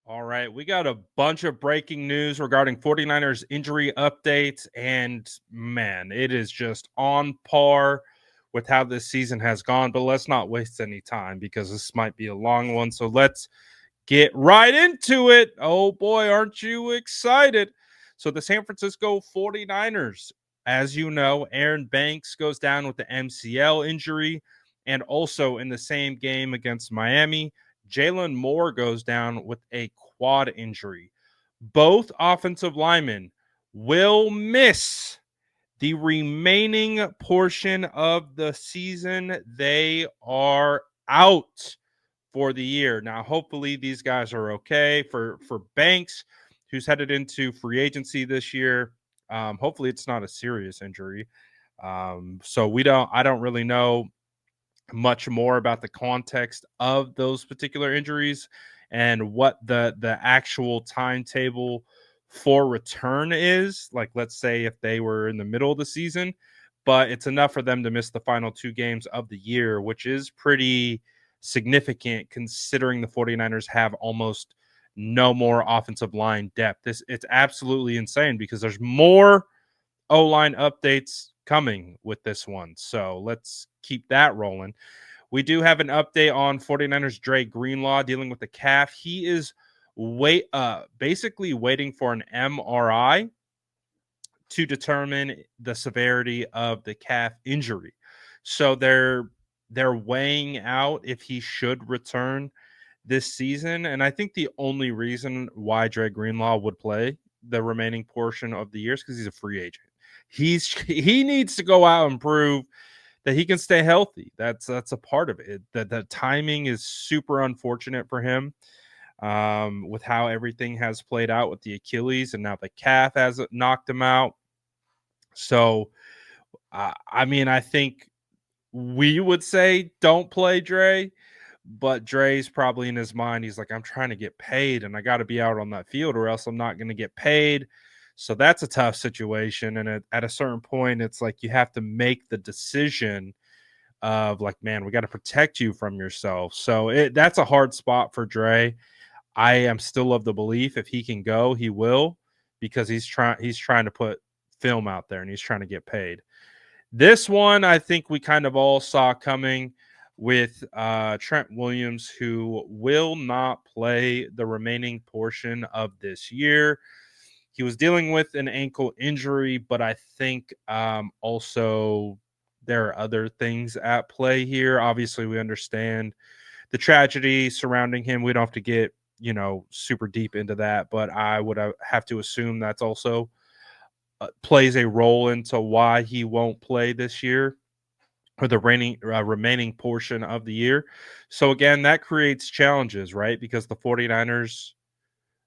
All right, we got a bunch of breaking news regarding 49ers injury updates, and man, it is just on par with how this season has gone. But let's not waste any time because this might be a long one. So let's get right into it. Oh boy, aren't you excited? So the San Francisco 49ers, as you know, Aaron Banks goes down with the MCL injury, and also in the same game against Miami, Jalen Moore goes down with a quad injury. Both offensive linemen will miss the remaining portion of the season. They are out for the year. Now, hopefully these guys are okay. For Banks, who's headed into free agency this year, hopefully it's not a serious injury. So I don't really know much more about the context of those particular injuries and what the actual timetable for return is. Like, let's say if they were in the middle of the season, but it's enough for them to miss the final 2 games of the year, which is pretty significant considering the 49ers have almost no more offensive line depth. It's absolutely insane because there's more O-line updates coming with this one. So let's keep that rolling. We do have an update on 49ers Dre Greenlaw dealing with the calf. He is basically waiting for an MRI to determine the severity of the calf injury. So they're weighing out if he should return this season. And I think the only reason why Dre Greenlaw would play the remaining portion of the year is because he's a free agent. He needs to go out and prove that he can stay healthy. That's a part of it. The timing is super unfortunate for him, with how everything has played out with the Achilles, and now the calf has knocked him out. So, I mean, I think we would say don't play Dre, but Dre's probably in his mind, he's like, I'm trying to get paid and I got to be out on that field or else I'm not going to get paid. So that's a tough situation. And at a certain point, it's like you have to make the decision of like, man, we got to protect you from yourself. So that's a hard spot for Dre. I am still of the belief if he can go, he will, because he's trying to put film out there and he's trying to get paid. This one, I think we kind of all saw coming with Trent Williams, who will not play the remaining portion of this year. He was dealing with an ankle injury, but I think also there are other things at play here. Obviously, we understand the tragedy surrounding him. We don't have to get, super deep into that, but I would have to assume that's also plays a role into why he won't play this year or the remaining portion of the year. So again, that creates challenges, right? Because the 49ers,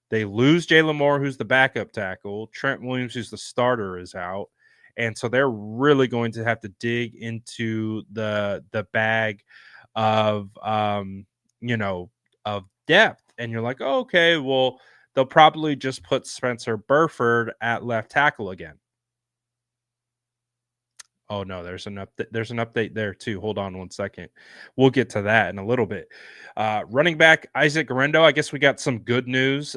they lose Jalen Moore, who's the backup tackle. Trent Williams, who's the starter, is out. And so they're really going to have to dig into the bag of of depth. And you're like, oh, okay, well, they'll probably just put Spencer Burford at left tackle again. Oh no, there's an update. There's an update there too. Hold on one second. We'll get to that in a little bit. Running back Isaac Guerendo. I guess we got some good news.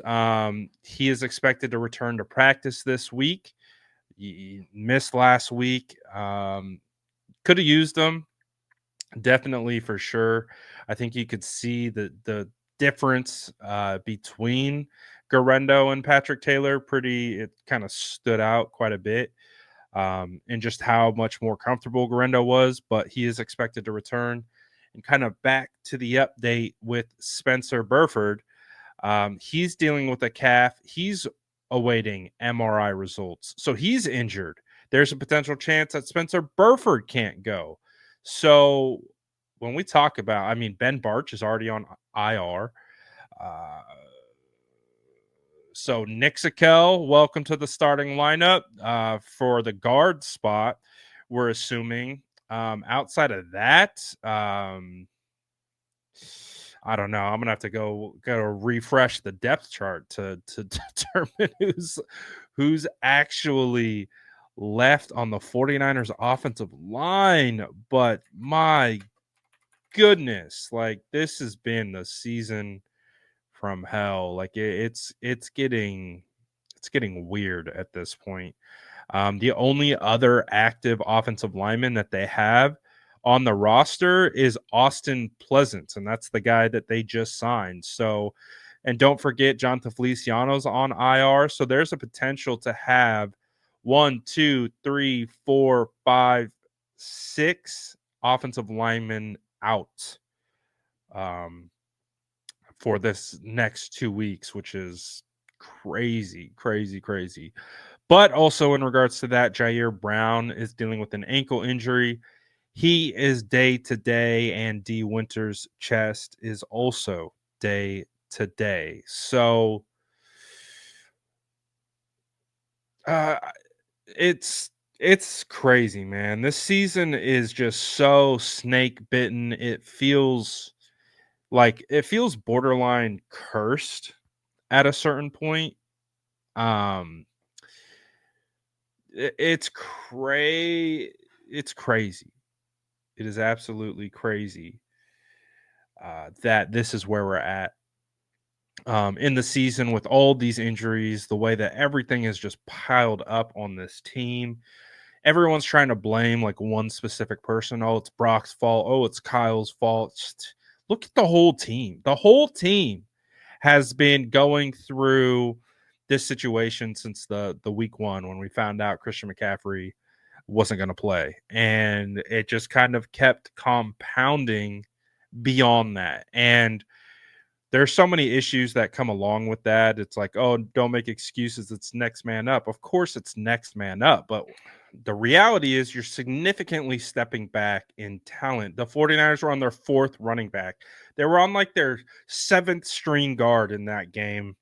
He is expected to return to practice this week. He missed last week. Could have used them, definitely for sure. I think you could see the difference between Guerendo and Patrick Taylor. It kind of stood out quite a bit, and just how much more comfortable Guerendo was, but he is expected to return. And kind of back to the update with Spencer Burford, he's dealing with a calf. He's awaiting MRI results. So he's injured. There's a potential chance that Spencer Burford can't go. So when we talk about, I mean, Ben Barch is already on IR. So Nick Sakel, welcome to the starting lineup for the guard spot. We're assuming. Outside of that, I don't know. I'm gonna have to go refresh the depth chart to determine who's actually left on the 49ers offensive line. But my goodness, like, this has been the season from hell. Like it's getting weird at this point. The only other active offensive lineman that they have on the roster is Austin Pleasance, and that's the guy that they just signed. So, and don't forget, Jonathan Feliciano's on IR. So there's a potential to have 1, 2, 3, 4, 5, 6 offensive linemen out um, for this next 2 weeks, which is crazy, crazy, crazy. But also in regards to that, Jair Brown is dealing with an ankle injury. He is day to day, and D Winter's chest is also day to day. So uh, it's crazy, man. This season is just so snake bitten. It feels borderline cursed at a certain point. Um, it's it's crazy. It is absolutely crazy that this is where we're at in the season with all these injuries, the way that everything is just piled up on this team. Everyone's trying to blame like one specific person. Oh, it's Brock's fault. Oh, it's Kyle's fault. Just look at the whole team. The whole team has been going through this situation since the week one when we found out Christian McCaffrey wasn't going to play, and it just kind of kept compounding beyond that. And there's so many issues that come along with that. It's like, oh, don't make excuses, it's next man up. Of course it's next man up, but the reality is you're significantly stepping back in talent. The 49ers were on their fourth running back. They were on like their seventh string guard in that game,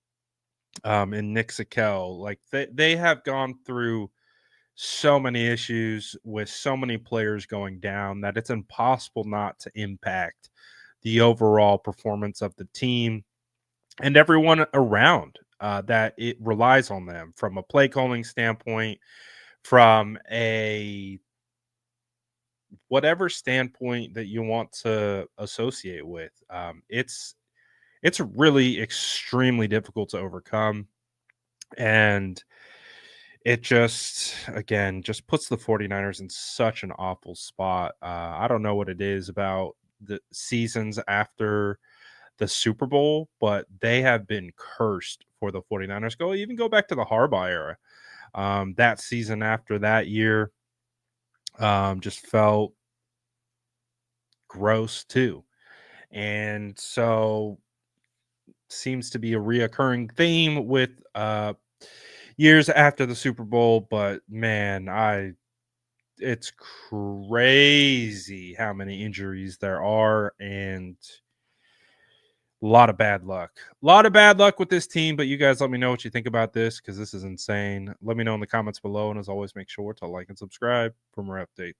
in Nick Sakel. Like they have gone through so many issues with so many players going down that it's impossible not to impact the overall performance of the team and everyone around that it relies on them from a play calling standpoint, from a whatever standpoint that you want to associate with. It's really extremely difficult to overcome, and it just again just puts the 49ers in such an awful spot. I don't know what it is about the seasons after the Super Bowl, but they have been cursed for the 49ers. Go back to the Harbaugh era. That season after that year just felt gross too. And so seems to be a reoccurring theme with years after the Super Bowl, but man, it's crazy how many injuries there are, and a lot of bad luck. A lot of bad luck with this team, but you guys let me know what you think about this because this is insane. Let me know in the comments below, and as always, make sure to like and subscribe for more updates.